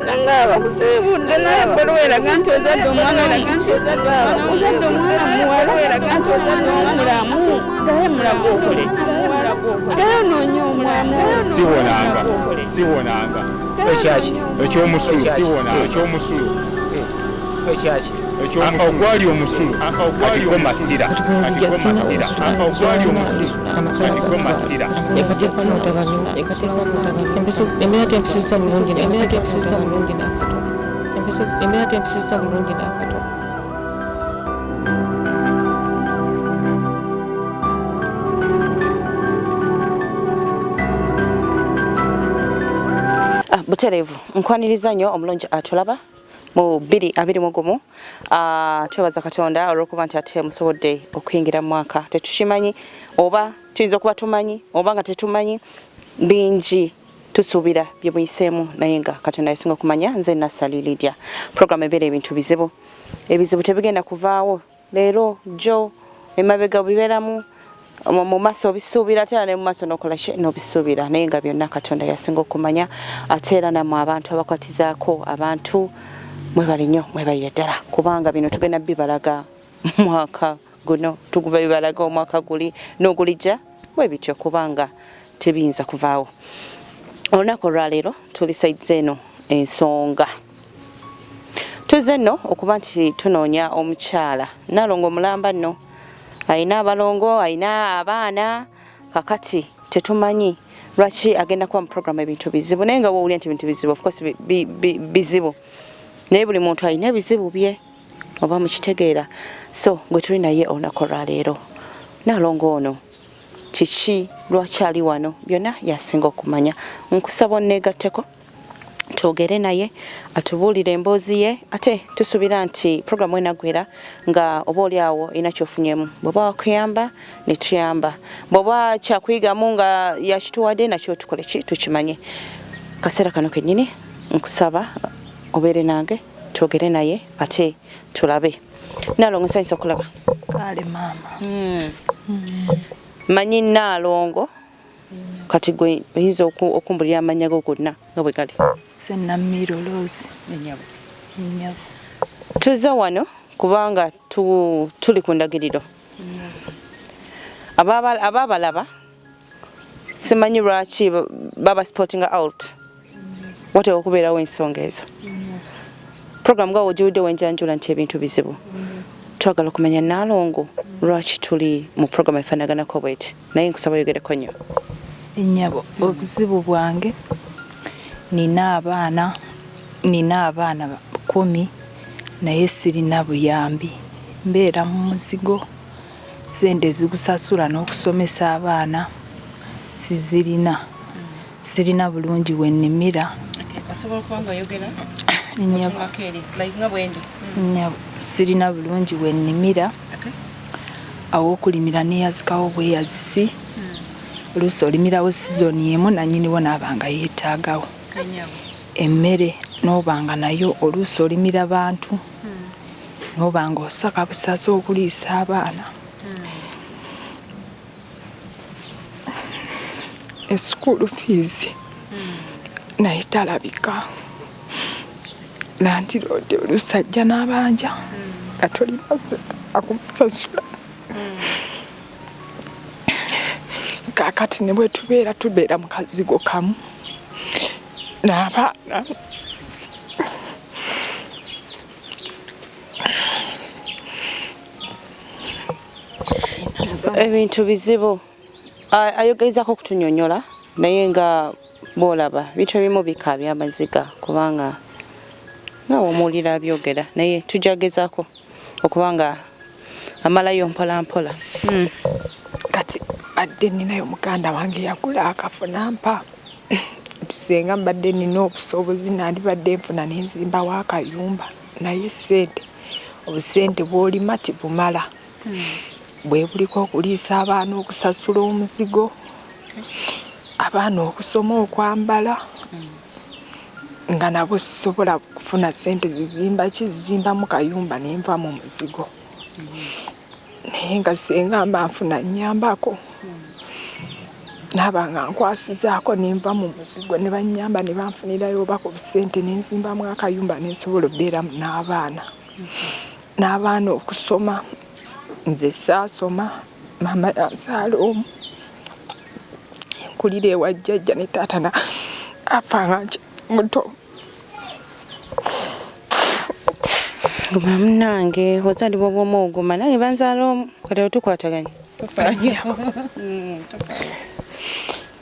nangaba kusibudde naye bwera ganti ozadde omwana ozadde omwana muwala ganti ozadde omwana gaye mulago okole gaye noonya omwana siwonanga ekyomusulu ogwali omusulu katiko masira buterevu nkwaniriza nnyo omulungi atulaba mu 2021 twebaza Katonda olw'okuba nti ate musobodde okuyingira mu mwaka tetukimanyi oba tuyinza okuba tumanyi oba nga tetumanyi bingi tusuubira bye muyiseemu naye nga Katonda yasinga okumanya nze nasalilidya program ebeera ebintu bizibu tebigenda kuvaawo leero jo emabega bibeeramu mu maaso obisuubira ate ne mu maaso n'okola n'obisuubira naye nga byonna Katonda yasinga okumanya ate era namwe abantu abakwatizaako abantu mwebale nnyo mwebalire ddala kubanga bino tugenda bibalaga mwaka guno tuguba bibalaga omwaka guli n'ogulijja bwe bityo kubanga tebiyinza kuvaawo. Olunaku olwaleero tulisaidiza eno ensonga tuzze nno okuba nti tunoonya omukyala Nalongo mulamba nno ayina abalongo ayina abaana kakati tetumanyi lwaki agenda kuba mu program ebintu bizibu naye nga woowulya nti ebintu bizibu of course bizibu naye buli muntu alina ebizibu bye oba mukitegeera so gwe tuli naye olunaku olwaleero Nalongo ono kiki lwaki ali wano byonna yasinga okumanya nkusaba onneegatteko twogere naye atubuulire emboozi ye ate tusuubira nti programu enaggwera nga oba oli awo ina kyofunyemu bw'oba wakuyamba ne tuyamba bw'oba kyakuyigamu nga yakituwadde nakyo tukole ki tukimanye kaseera kano kennyini nkusaba obeere nange twogere naye ate tulabe Nalongo nsanyusa okulaba kale maama manyi Nalongo kati gwe oyinza okumbulira amanya go gonna nga bwe gali Sennamiro Rose ennyabo tuzze wano kubanga tuli ku ndagiriro ababalaba simanyi lwaki baba sporting out wateeka okubeerawo ensonga ezo program nga ogiwudde wenjanjula nti ebintu bizibu twagala okumanya Nalongo lwaki tuli mu program efaanaganako bweti naye nkusaba oyogereko nnyo ennyabo obuzibu bwange nina abaana 10 naye sirina buyambi mbeera mu muzigo sente zigusasula n'okusomesa abaana sirina bulungi wennimira sirina bulungi wennimira aw'okulimira neyazikawo bweyazisi oluusi olimirawo sizoni emu nanyiniwo n'abanga yeetaagawo emmere n'obanga nayo oluusi olimira bantu n'obanga osaka busasa okuliisa abaana esukulu fees naye talabika landiroodi oluusi ajja n'abanja nga tolina akumusasula kakati ne bwe tubeera mu kazigo kamu n'abaana ebintu bizibu ayogezaako okutunyonyola naye nga bw'olaba bintu ebimu bikaabya amaziga kubanga nga womuwulira abyogera naye tujagezaako okubanga amalayo mpolampola kati badde ninayo muganda wange yagula akafo nampa nti senga mbadde nina obusobozi nandibadde nfuna nenzimba wakayumba naye obusente bwolima tibumala bwe buliko okuliisa abaana okusasula omuzigo abaana okusoma okwambala nga nabo sisobola kufuna sente zizimba mu kayumba nenva mu muzigo naye nga senga mba nfuna nnyambako nabanga nkwasizaako nemba mu muzigo ne bannyamba ne banfunirayo obako busente nenzimbamu akayumba nensobola obbeeramu n'abaana okusoma. Nze saasoma, maama yansaala omu nkulira ewa jjajja ne taata afa nga muto. Guma munange ozalibwa bw'omuwogoma nange banzaala omu kati otukwataganye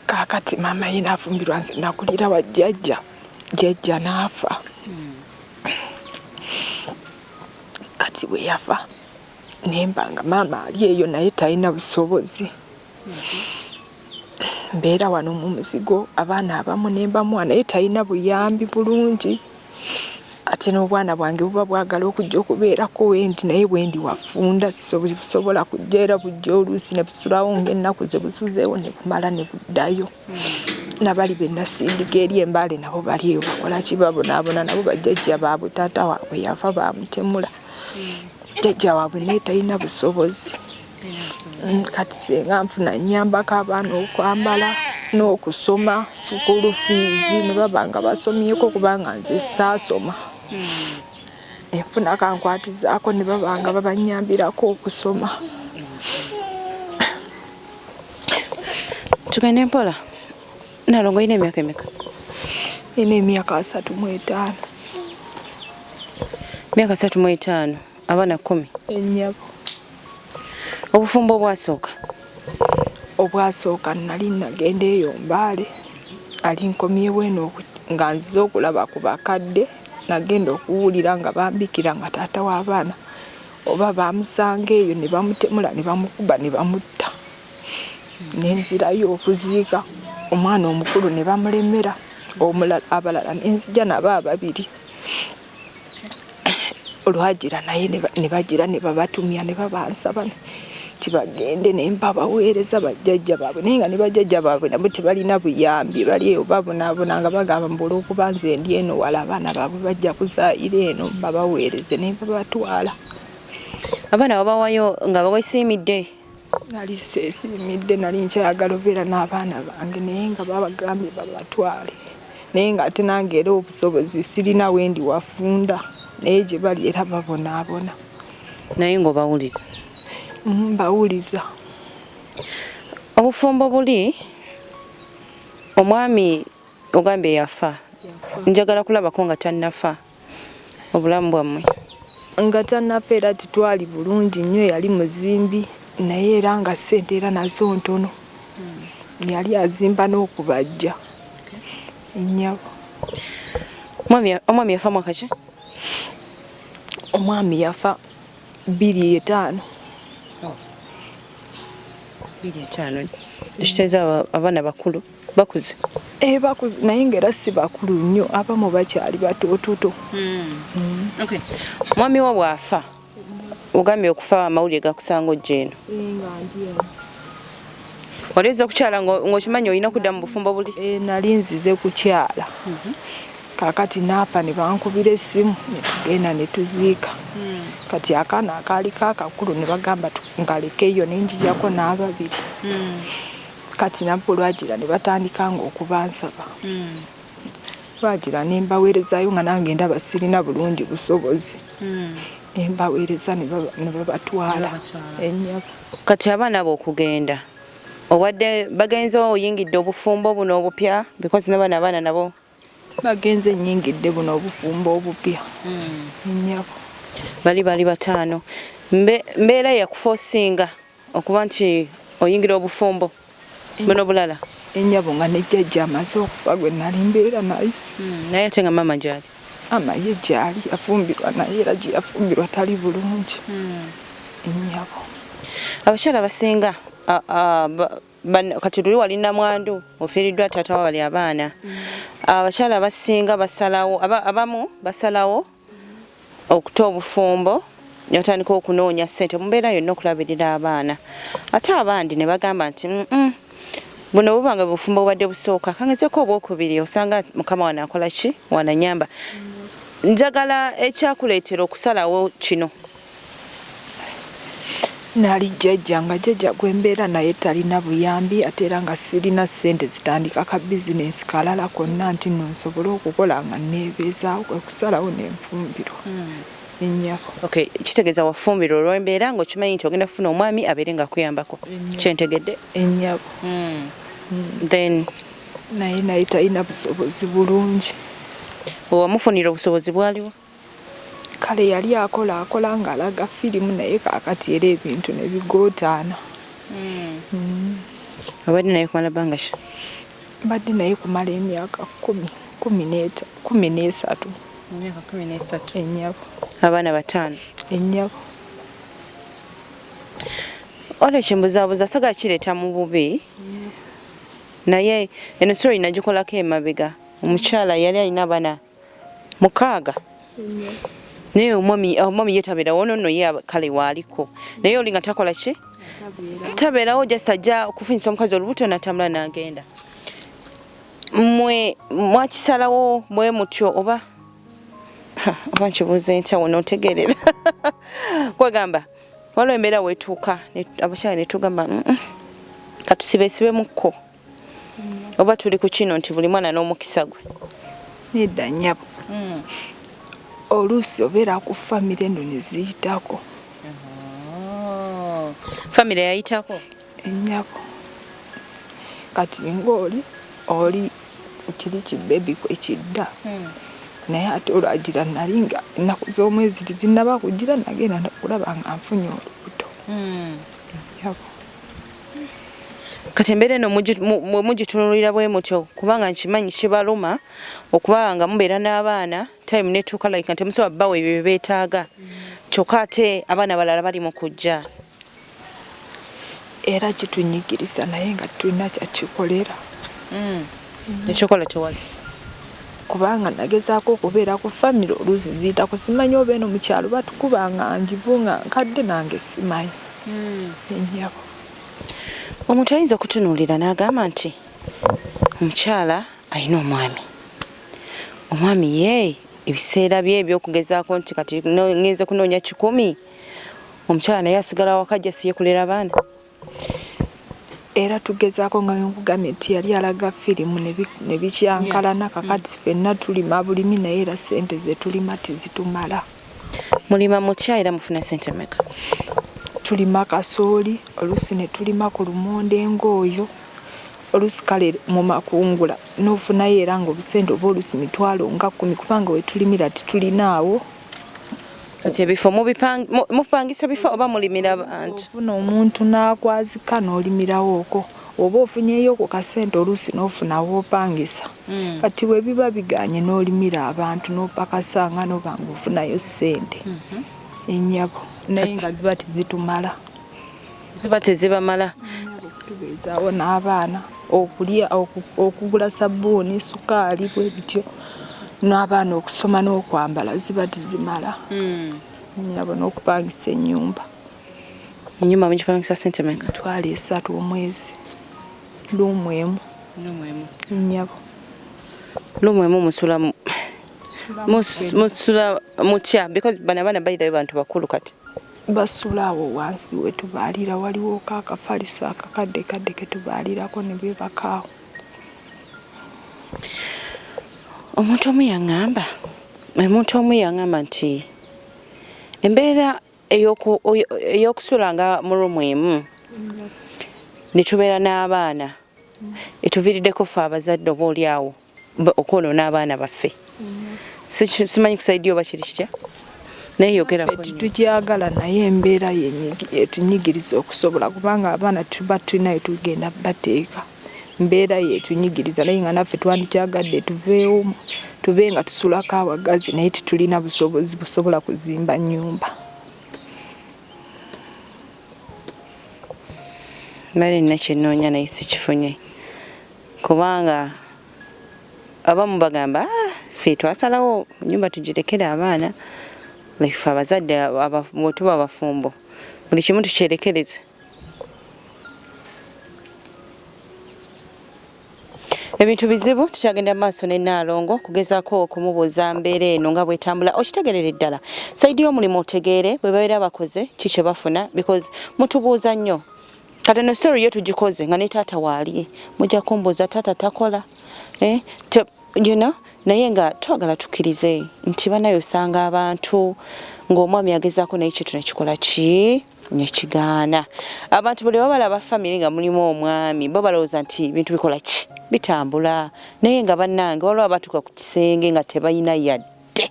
kaakati maama ye n'afumbirwa nze nakulira wa jjajja n'afa. Kati bwe yafa nemba nga maama ali eyo naye talina busobozi. Mbeera wano mu muzigo abaana abamu nembamuwa naye talina buyambi bulungi. Ate n'obwana bwange buba bwagala okujja okubeerako wendi naye bwendi wafunda sisobola kujja era bujja oluusi ne busulawo ng'ennaku ze busuzeewo ne bumala ne buddayo. Nabali be nasindika eri Embaale nabo bali eyo bakola ki babonaabona nabo bajjajja baabwe taata waabwe yafa baamutemula. Jjajja waabwe naye talina busobozi. Kati senga nfuna nnyambako abaana okwambala n'okusoma sukulu fiizi ne baba nga basomyeko kubanga nze saasoma. Enfuna kankwatizaako ne baba nga babannyambirako okusoma. Tugende mpola. Nalongo oyina emyaka emeka? Nina emyaka 35. Myaka 35, abaana 10. Ennyabo. Obufumbo obwasooka nali nagenda eyo Mbaale ali nkomyewo eno nga nzize okulaba ku bakadde nagenda okuwulira nga bambikira nga taata w'abaana oba bamusanga eyo ne bamutemula ne bamukuba ne bamutta. Nenzirayo okuziika omwana omukulu ne bamulemera abalala nenzija nabo ababiri. Olwagira naye ne bagira ne babatumya ne babansaba tibagende ne mbabaweereza bajjajja baabwe naye nga ne bajjajja baabwe nabo tebalina buyambi bali eyo babonaabona nga bagamba mbula okuba nze ndi eno wala abaana baabwe bajja kuzaayira eno babaweereze ne babatwala. Abaana babawayo nga bawesiimidde? Nali seesiimidde nali nkyayagala obeera n'abaana bange naye nga babagambye babatwale naye nga ate nange era obusobozi sirina wendi wafunda naye gye bali era babonaabona. Naye ng'obawuliza? Mbawuliza. Obufumbo buli omwami ogambye yafa. Njagala kulabako nga tannafa obulamu bwammwe. Nga tannafa era titwali bulungi nnyo yali muzimbi naye era nga ssente era nazo ntono. Yali azimba n'okubajja. Ennyabo. Omwami yafa mwaka ki? Omwami yafa 2005. 2005. Ekitegeeza abaana bakulu bakuze? Bakuze naye ng'era si bakulu nnyo abamu bakyali batoototo. Okay. Mwami wo bw'afa ogambye okufa amawulire gakusanga ojja eno. Oleza okukyala ng'okimanyi olina kudda mu bufumbo buli? Nali nzize kukyala. Kakati naafa ne bankubira essimu ne tugenda ne tuziika. Kati akaana akaali kakakulu ne bagamba ngalekeyo ne njijako n'ababiri. Kati nabwo lwagira ne batandika ng'okubansaba. Lwagira ne mbaweerezaayo nga nange ndaba sirina bulungi busobozi. Ne mbaweereza ne babatwala. Ennyabo. Kati abaana abo okugenda obadde bagenze oyingidde obufumbo buno obupya because n'abaana abaana nabo bagenze nnyingidde buno obufumbo obupya. Ennyabo. Bali 5. Mbeera yakufoosinga okuba nti oyingira obufumbo buno bulala? Ennyabo nga ne jjajja amaze okufa gwe nali mbeera naye. Naye ate nga maama gyali? Maama ye gyali yafumbirwa naye era gye yafumbirwa tali bulungi. Ennyabo. Abakyala basinga kati tuli wali namwandu ofiiriddwa taata wa bali abaana. Abakyala basinga basalawo abamu basalawo okuta obufumbo yatandika okunoonya ssente mu mbeera yonna okulabirira abaana. Ate abandi ne bagamba nti buno bubanga bufumbo bubadde busooka kangezeko obwokubiri osanga mukama wana akola ki wananyamba. Njagala ekyakuleetera okusalawo kino? nali jjajja nga jjajja gwembeera naye talina buyambi ate era nga sirina ssente zitandika ka bizinensi kalala konna nti nno nsobole okukola nga neebeezaawo kwe kusalawo n'enfumbiro ennyako. Okay, kitegeeza wafumbiro olw'embeera ng'okimanyi nti ogenda kufuna omwami abeere nga akuyambako. Kyentegedde? Ennyako. Then naye talina busobozi bulungi. Wamufunira obusobozi bwaliwo? Kale yali akola ng'alaga firimu naye kaakati era ebintu ne bigootaana. Obadde naye kumala bbanga ki? Mbadde naye kumala emyaka 13. Emyaka 13. Ennyako. Abaana 5. Ennyako. Olwekyo mbuzaabuza saga kireeta mu bubi naye eno story nagikolako emabega. Omukyala yali alina abaana 6 naye omwami yetabeerawo nno ye kale waaliko naye oli nga takola ki? Tabeerawo just ajja okufunyisa omukazi olubuto n'atambula n'agenda. Mwe mwakisalawo bwe mutyo oba nkibuuze ntya wonootegerera kwegamba waliwo embeera weetuuka abakyala ne tugamba katusibeesibemukko oba tuli ku kino nti buli mwana n'omukisa gwe. Nedda nnyabo. Oluusi obeera ku famire eno ne ziyitako. Famire yayitako? Ennyako. Kati ng'oli kiri kibebi kwekidda. Naye ate olwagira nali nga ennaku z'omwezi tezinnaba kugira nagenda okulaba nga nfunye olubuto. Kati embeera eno mugitunuulira bwe mutyo kubanga nkimanyi kibaluma okuba nga mubeera n'abaana time netuuka like nti musobola bbawo ebyo bye beetaaga kyokka ate abaana balala bali mu kujja. Era kitunyigiriza naye nga tulina kyakikolera. Ekyokola tewali? Kubanga nagezaako okubeera ku famire oluusi ziyitako simanyi oba eno mu kyalo batukuba nga njivu nga nkadde nange simanyi. Ennyako. Omuntu ayinza okutunuulira n'agamba nti omukyala alina omwami ye ebiseera bye ebyokugezaako nti kati ngenze kunoonya 10 omukyala naye asigala waka jasiye kulera abaana. Era tugezaako nga nkugambye nti yali alaga firimu ne bikyankalana kakati ffenna tulima bulimi naye era ssente ze tulima tezitumala. Mulima mutya era mufuna ssente mmeka? Tulima kasooli oluusi ne tulima ku lumonde ng'oyo oluusi kale mu makungula n'ofunayo era ng'obusente oba oluusi mitwalo nga 10 kubanga we tulimira titulinaawo. Kati ebifo mupangisa bifo oba mulimira abantu? Ofuna omuntu n'akwazika n'olimirawo okwo oba ofunyeyo ku kasente oluusi n'ofunawo opangisa. Kati we biba biganye n'olimira abantu n'opakasanga n'oba ng'ofunayo ssente. Ennyabo naye nga ziba tezitumala. Ziba tezibamala? Tubeezaawo n'abaana okulya okugula sabbuuni sukaali bwe bityo n'abaana okusoma n'okwambala ziba tezimala. Ennyabo n'okupangisa ennyumba. Ennyumba mugipangisa ssente mmeka? 3 omwezi. Luumu emu. Ennyabo. Luumu emu musula mutya because bano abaana bayitayo bantu bakulu kati? Basula awo wansi we tubaalira waliwo akafaliso akakadde ke tubaalirako ne beebakaawo. Omuntu omu yaŋŋamba nti embeera ey'okusula nga mu luumu emu ne tubeera n'abaana etuviiriddeko ffe abazadde oba oli awo okwonoona abaana baffe. Simanyi kusaidia oba kiri kitya naye yogerako. Tukyagala naye embeera yetunyigiriza okusobola kubanga abaana tuba tulinayo tugenda bateeka. Mbeera yetunyigiriza naye nga naffe twandikyagadde tuveewo tube nga tusulako awagazi naye tetulina busobozi busobola kuzimba nnyumba. Mbale nina kyenoonya naye sikifunye kubanga abamu bagamba ffe twasalawo nnyumba tugirekere abaana ffe abazadde bwe tuba abafumbo buli kimu tukyerekereze. Ebintu bizibu tukyagenda maaso ne Nalongo kugezaako okumubuuza mbeera eno nga bwetambula okitegerera ddala saidi y'omulimu otegeere bwe babeera bakoze kiki bafuna because mutubuuza nnyo kati no story yo tugikoze nga ne taata waali mujja kumbuuza taata takola you know naye nga twagala tukkirize nti banayo osanga abantu ng'omwami agezaako naye kitu nekikola ki nekigaana abantu buli babalaba famire nga mulimu omwami bo balowooza nti bintu bikola ki bitambula naye nga bannange waliwo abatuuka ku kisenge nga tebalina yadde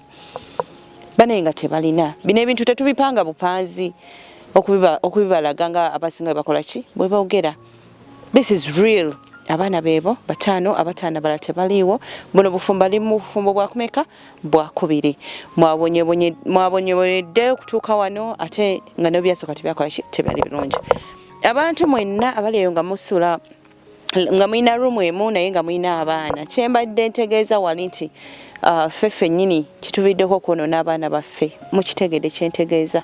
banaye nga tebalina bino ebintu tetubipanga bupanzi okubibalaga nga abasinga bakola ki bwe boogera this is real abaana beebo bataano abataano bala tebaliiwo buno bufumbo ali mu bufumbo bwakumeka bwakubiri mwabonyebonyedde okutuuka wano ate nga nebyasooka tebyakola ki tebyali birungi abantu mwenna abaliyo nga musula nga mulina rumu emu naye nga mulina abaana kyembadde ntegeeza wali nti ffeffe nnyini kituviddeko okwonoona abaana baffe mukitegedde kyentegeeza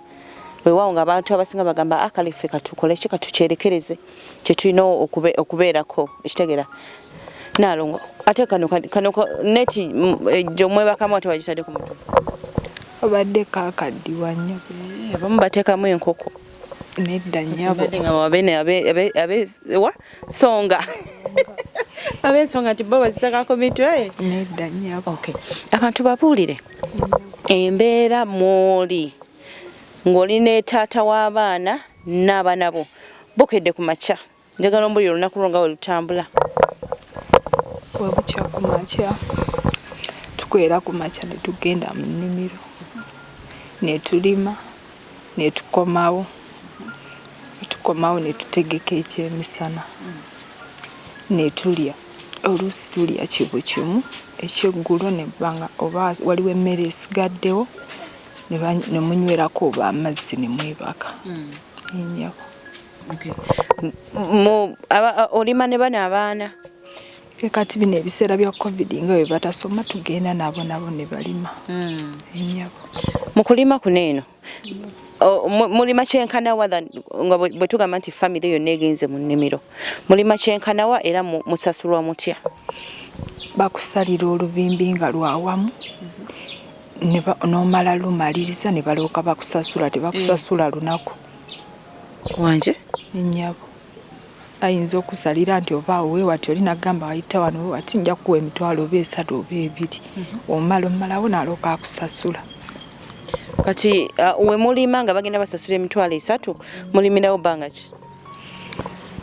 weewaawo nga abantu abasinga bagamba akale ffe katukole ki katukyerekereze kyetulina okubeerako ekitegeera Nalongo ate kano neti gyomwebakamu ate wagitadde ku mutwe obadde kakaddiwa nnyo abamu bateekamu enkoko nedda nnyabo songa ab'ensonga nti bo bazitakako mitwe nedda nnyabo abantu babuulire embeera mwoli ng'oli ne taata w'abaana n'abaana bo bukedde ku makya njagala ombulira olunaku lwo nga we lutambula bwe bukya ku makya tukwera ku makya ne tugenda mu nnimiro ne tulima ne tukomawo ne tutegeka ekyemisana ne tulya oluusi tulya kibu kimu ekyeggulo ne bbanga oba waliwo emmere esigaddewo ne munywerako oba amazzi ne mwebaka ennyabo olima ne bano abaana kati bino ebiseera bya covid nga bwe batasoma tugenda nabo ne balima ennyabo mu kulima kuno eno mulima kyenkanawa nga bwe tugamba nti famire yonna egenze mu nnimiro mulima kyenkanawa era musasulwa mutya bakusalira olubimbi nga lwawamu n'omala lumaliriza ne balooka bakusasula tebakusasula lunaku wanje ennyabo ayinza okusalira nti ovaawo weewati oli nagamba wayita wano wewati nja kuwa emitwalo oba 3 oba 2 omalawo n'alooka akusasula kati we mulima nga bagenda basasula emitwalo 3 mulimirawo bbanga ki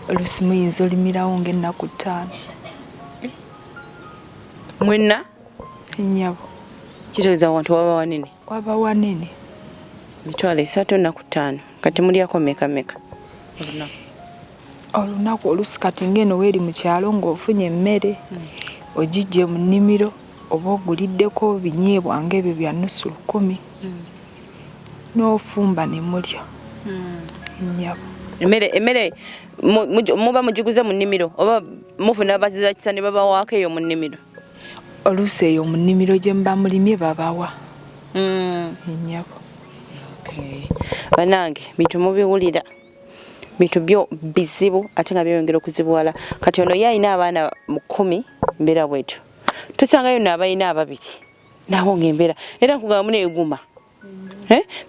oluusi muyinza olimirawo ng'ennaku 5 mwenna ennyabo kitegeeza wantu waba wanene emitwalo 3 nnaku 5 kati mulyako meka olunaku oluusi kati ng'eno weeri mu kyalo ng'ofunye emmere ogijje mu nnimiro oba oguliddeko binyeebwa ng'ebyo bya nusu 10 n'ofumba ne mulya ennyabo emmere muba mugiguze mu nnimiro oba mufuna abaziza kisa ne babawaako eyo mu nnimiro oluusi eyo mu nnimiro gye muba mulimye babawa ennyabo banange bintu mubiwulira bintu byo bizibu ate nga byongera okuzibuwala kati ono ye alina abaana 10 mbeera bwetu tusangayo no abalina 2 nawo ng'embeera era nkugamba muneeguma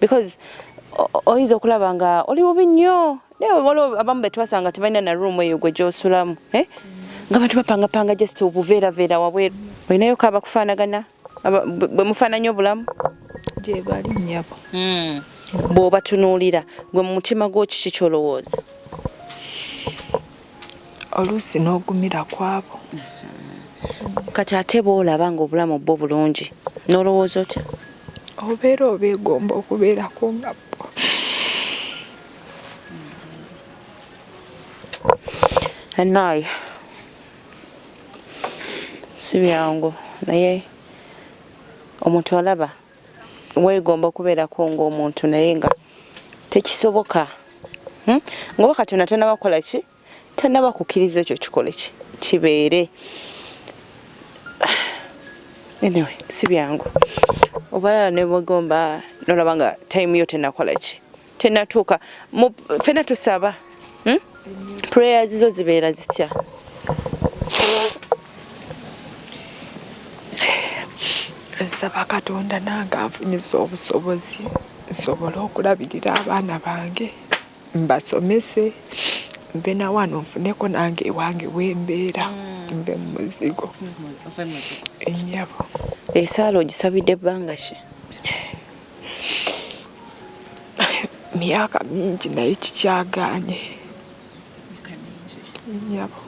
because oyinza okulaba nga oli bubi nnyo naye waliwo abamu betwasanga tebalina na room eyo gwe gy'osulamu nga bantu bapangapanga just obuveeraveera wabweru olinayo kaaba kufaanagana bwe mufaananya obulamu gye bali nnyabo bw'obatunuulira gwe mu mutima gwo kiki kyolowooza oluusi n'ogumira kwabo kati ate boolaba nga obulamu bwo bulungi n'olowooza otya obeera obeegomba okubeerako nga bo anaayo si byangu naye omuntu alaba weegomba okubeerako ng'omuntu naye nga tekisoboka ng'oba Katonda tannabakola ki tannabakukkiriza ekyo kikole ki kibeere anyway si byangu obalala ne bwegomba nolaba nga time yo tennakola ki tennatuuka ffenna tusaba prayers zo zibeera zitya nsaba Katonda nange anfunyisa obusobozi nsobole okulabirira abaana bange mbasomese mbe na wano nfuneko nange ewange wembeera mbe mu muzigo ennyabo. Esaala ogisabidde ebbanga ki? Myaka mingi naye kikyagaanye ennyabo.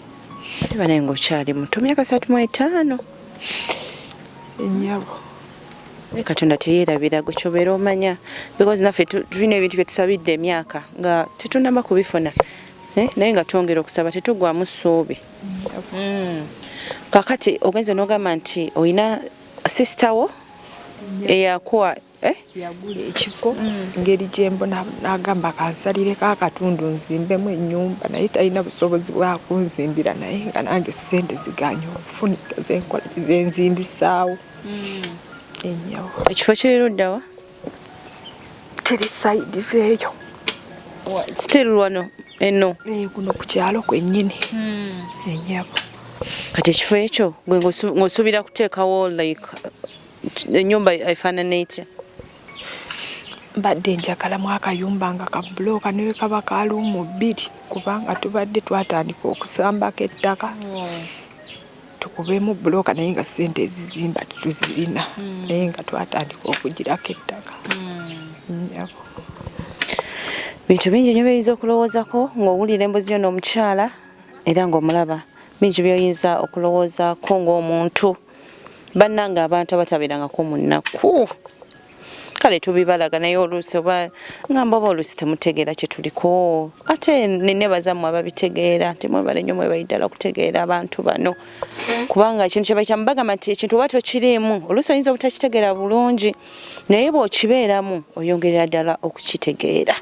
Ate banaye ng'okyali muto myaka 35 ennyabo. Katonda teyeerabira gwe kyobeera omanya because naffe tulina ebintu bye tusabidde emyaka nga tetunnaba kubifuna naye nga twongera okusaba tetugwamu ssuubi. Kakati ogenze n'ogamba nti olina sister wo eyakuwa yagula ekifo ngeri gyembona n'agamba kansalireko akatundu nzimbemu ennyumba naye talina busobozi bwa kunzimbira naye nga nange ssente ziganye okufunika zenkola kizenzimbisaawo enyawo. Ekifo kiri ludda wa? Kiri sayidi zeeyo still wano eno kuno ku kyalo kwennyini enyawo. Kati ekifo ekyo gwe ng'osuubira kuteekawo like ennyumba efaanana etya? Mbadde njagalamu akayumba nga ka bulooka naye kaba ka luumu 2 kubanga tubadde twatandika okusambako ettaka tukubemu bulooka naye nga ssente ezizimba tetuzirina naye nga twatandika okugirako ettaka. Bintu bingi nnyo by'oyinza okulowoozako ng'owulira emboozi yo n'omukyala era ng'omulaba bingi by'oyinza okulowoozaako ng'omuntu bannanga abantu abatabeerangako mu nnaku. Kale tubibalaga naye oluusi oba ngamba oba oluusi temutegeera kye tuliko ate nenebaza mmwe ababitegeera temwebale nnyo mwebayi ddala okutegeera abantu bano kubanga ekintu kyebakyama bagamba nti ekintu oba tokiriimu oluusi oyinza obutakitegeera bulungi naye bw'okibeeramu oyongerera ddala okukitegeera.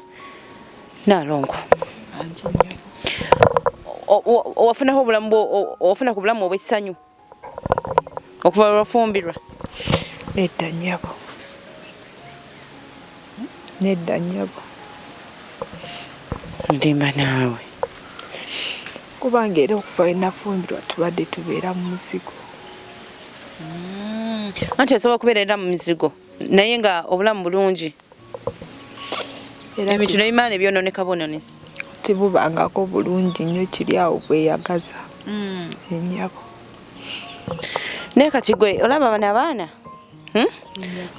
Nalongo wafunaho wafuna ku bulamu obw'essanyu okuva lwafumbirwa? Nedda nnyabo. Nedda nnyabo. Ndimba naawe kubanga era okuva we nafumbirwa tubadde tubeera mu muzigo. Anti osobola okubeerera mu mizigo naye nga obulamu bulungi ebintu nebimala nebyonooneka bwonoonesa tibubangako bulungi nnyo kiri awo bweyagaza ennyabo. Naye kati gwe olaba bano abaana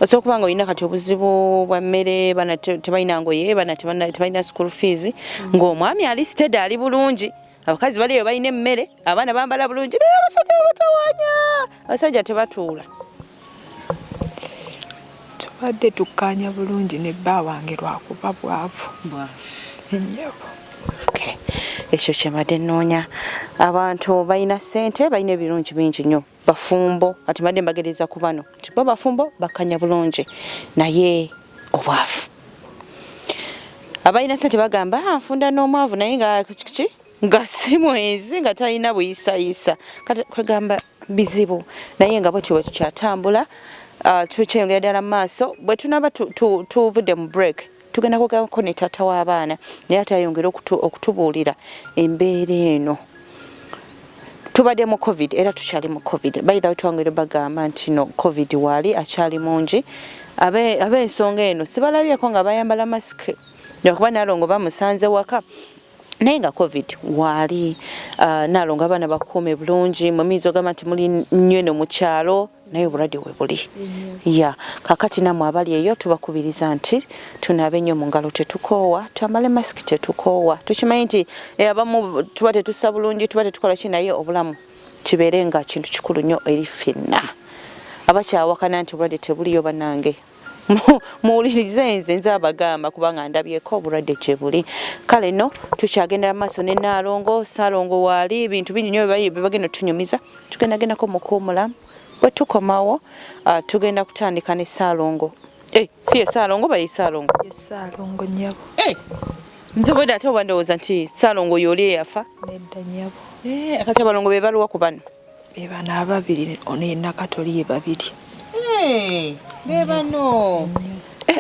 osobola okuba nga olina kati obuzibu bwa mmere bana tebalina ngoye bana tebalina school fees ng'omwami ali steady ali bulungi abakazi baliyo balina emmere abaana bambala bulungi naye abasajja babatawaanya abasajja tebatuula. Tubadde tukkaanya bulungi ne bba wange lwakuba bwavu ennyabo. Ekyo kyembadde nnoonya abantu balina ssente balina ebirungi bingi nnyo bafumbo ati mbadde mbagereza ku bano nti bo bafumbo bakkanya bulungi naye obwavu abalina ssente bagamba nfunda n'omwavu naye nga si mwezi nga talina buyisayisa kati kwegamba bizibu naye nga bwetyo bwe tukyatambula tukyeyongera ddala mu maaso bwe tunaba tuvudde mu break tugenda kugako ne taata w'abaana naye ate ayongera okutubuulira embeera eno. Tubadde mu covid era tukyali mu covid bayithawe twongere bagamba nti no covid waali akyali mungi ab'ensonga eno sibalabyeko nga bayambala masiki lwakuba Nalongo bamusanze waka naye nga covid waali. Nalongo abaana bakuume bulungi muyinza ogamba nti muli nnyo eno mu kyalo naye obulwadde we buli kakati nammwe abali eyo tubakubiriza nti tunaabe nnyo mu ngalo tetukoowa twambale masiki tetukoowa tukimanyi nti abamu tuba tetussa bulungi tuba tetukola ki naye obulamu kibeere nga kintu kikulu nnyo eri ffenna abakyawakana nti obulwadde tebuliyo bannange muwulirize nze abagamba kubanga ndabyeko obulwadde gye buli. Kale no tukyagendera mu maaso ne Nalongo Salongo waali ebintu bingi nnyo bebagenda tunyumiza tugendagendako mu kuwumulamu bwe tukomawo tugenda kutandika ne Salongo si ye Salongo baye Salongo Salongo nnyabo. Nze bwedda ate oba ndowooza nti Salongo y'oli eyafa? Nedda nnyabo. Akati abalongo be baluwa ku bano? Be bano ababiri ono ye Nakatoli ye babiri. Be bano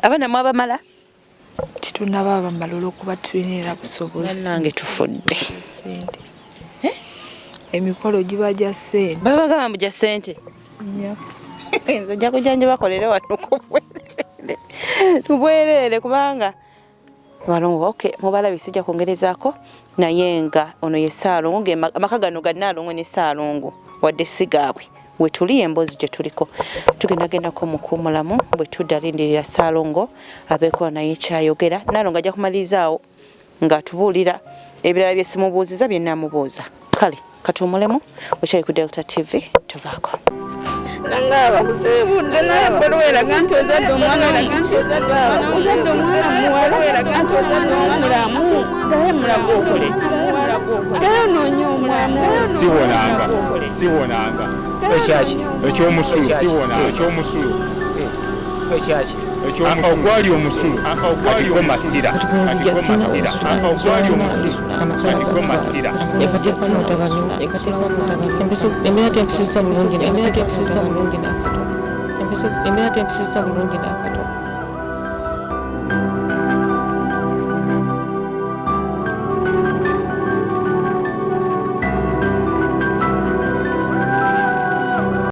abaana mwabamala? Titunaba abamala olw'okuba tulina busobozi. Bannange tufudde. Emikolo giba gya ssente. Baba bagamba mbu gya ssente? nzija kujanja bakolere wano tubwerere kubanga Nalongo okay mubalabye sijja kongerezaako naye nga ono ye Salongo amaka gano ga Nalongo ne Salongo wadde sigaabwe we tuli embozi gye tuliko tugendako mu kumulamu bwe tuddalindirira Salongo abeeko naye kyayogera Nalongo ajja kumalizaawo nga tubuulira ebirala bye simubuuziza bye nnamubuuza kale katumulemu okyali ku Delta TV tuvaako Nangaba kusibudde naye bwera ganto ozadde omwana ozadde omwana muwala ganto ozadde omwana gaye mulago okole gaye nonya omwana siwonanga ekyaki ekyomusulu siwonanga ekyomusulu ekyaki ogwali omusulu katiko masira ogwali omusulu katiko masira Empecé a empezar